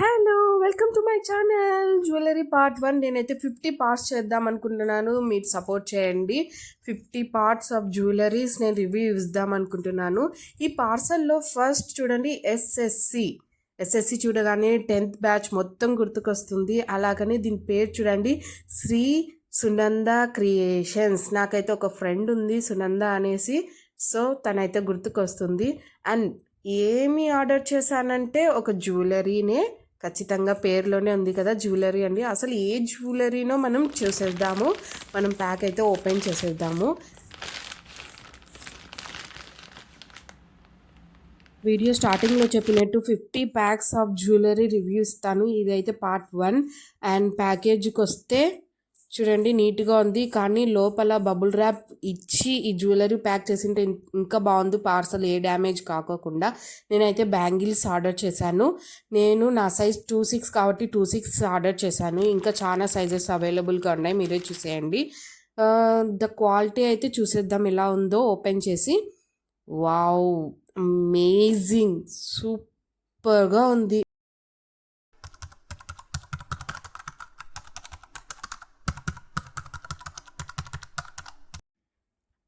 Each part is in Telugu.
Hello welcome to my channel jewellery part 1. నేనైతే 50 పార్ట్స్ చేద్దాం అనుకుంటున్నాను. మీరు సపోర్ట్ చేయండి. 50 పార్ట్స్ ఆఫ్ జ్యువెలరీస్ నేను రివ్యూ ఇద్దాం అనుకుంటున్నాను. ఈ పార్సల్లో ఫస్ట్ చూడండి ఎస్ఎస్సి చూడగానే 10th బ్యాచ్ మొత్తం గుర్తుకొస్తుంది. అలాగనే దీని పేరు చూడండి, శ్రీ సునంద క్రియేషన్స్. నాకైతే ఒక ఫ్రెండ్ ఉంది సునంద అనేసి, సో తనైతే గుర్తుకొస్తుంది. అండ్ ఏమి ఆర్డర్ చేశానంటే ఒక జ్యువెలరీనే, ఖచ్చితంగా పేరులోనే ఉంది కదా జ్యువెలరీ అండి. అసలు ఏ జ్యువెలరీనో మనం చూసేద్దాము. మనం ప్యాక్ అయితే ఓపెన్ చేసేద్దాము. వీడియో స్టార్టింగ్లో చెప్పినట్టు 50 ప్యాక్స్ ఆఫ్ జ్యువెలరీ రివ్యూ ఇస్తాను. ఇదైతే పార్ట్ 1. అండ్ ప్యాకేజ్కి వస్తే చూడండి నీట్గా ఉంది, కానీ లోపల బబుల్ ర్యాప్ ఇచ్చి ఈ జ్యువెలరీ ప్యాక్ చేసింటే ఇంకా బాగుంది. పార్సల్ ఏ డ్యామేజ్ కాకోకుండా. నేనైతే బ్యాంగిల్స్ ఆర్డర్ చేశాను. నా సైజ్ 26 కాబట్టి 26 ఆర్డర్ చేశాను. ఇంకా చాలా సైజెస్ అవైలబుల్గా ఉన్నాయి, మీరే చూసేయండి. ద క్వాలిటీ అయితే చూసేద్దాం ఎలా ఉందో ఓపెన్ చేసి. వావ్, అమేజింగ్, సూపర్గా ఉంది.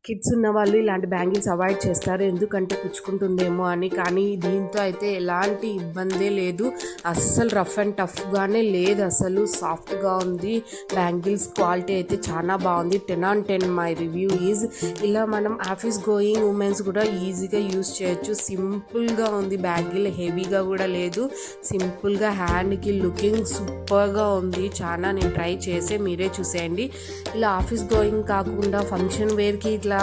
కిడ్స్ ఉన్న వాళ్ళు ఇలాంటి బ్యాంగిల్స్ అవాయిడ్ చేస్తారు, ఎందుకంటే పుచ్చుకుంటుందేమో అని. కానీ దీంతో అయితే ఎలాంటి ఇబ్బందే లేదు. అస్సలు రఫ్ అండ్ టఫ్గానే లేదు, అసలు సాఫ్ట్గా ఉంది. బ్యాంగిల్స్ క్వాలిటీ అయితే చాలా బాగుంది. 10 on 10 మై రివ్యూ ఈజ్. ఇలా మనం ఆఫీస్ గోయింగ్ ఉమెన్స్ కూడా ఈజీగా యూజ్ చేయొచ్చు. సింపుల్గా ఉంది బ్యాంగిల్, హెవీగా కూడా లేదు. సింపుల్గా హ్యాండ్కి లుకింగ్ సూపర్గా ఉంది. చాలా నేను ట్రై చేసే, మీరే చూసేయండి. ఇలా ఆఫీస్ గోయింగ్ కాకుండా ఫంక్షన్ వేర్కి ఇట్లా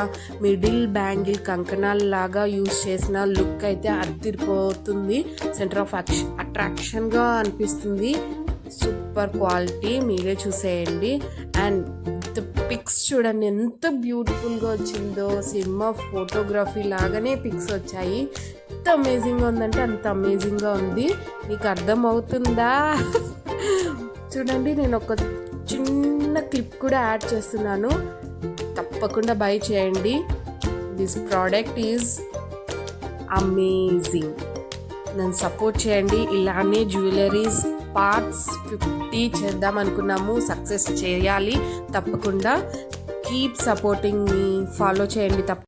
మిడిల్ బ్యాంగిల్ కంకణాల లాగా యూజ్ చేసిన లుక్ అయితే అదిరిపోతుంది. సెంటర్ ఆఫ్ అట్రాక్షన్గా అనిపిస్తుంది. సూపర్ క్వాలిటీ, మీరే చూసేయండి. అండ్ ద పిక్స్ చూడండి ఎంత బ్యూటిఫుల్గా వచ్చిందో. సినిమా ఫోటోగ్రఫీ లాగానే పిక్స్ వచ్చాయి. ఎంత అమేజింగ్గా ఉందంటే అంత అమేజింగ్గా ఉంది. మీకు అర్థమవుతుందా? చూడండి, నేను ఒక చిన్న క్లిప్ కూడా యాడ్ చేస్తున్నాను, తప్పకుండా బై చేయండి. This product is amazing. నన్ను సపోర్ట్ చేయండి. ఇలానే జ్యువెలరీస్ పార్ట్స్ 50 చేద్దాం అనుకున్నాము, సక్సెస్ చేయాలి తప్పకుండా. కీప్ సపోర్టింగ్ మీ, ఫాలో చేయండి తప్ప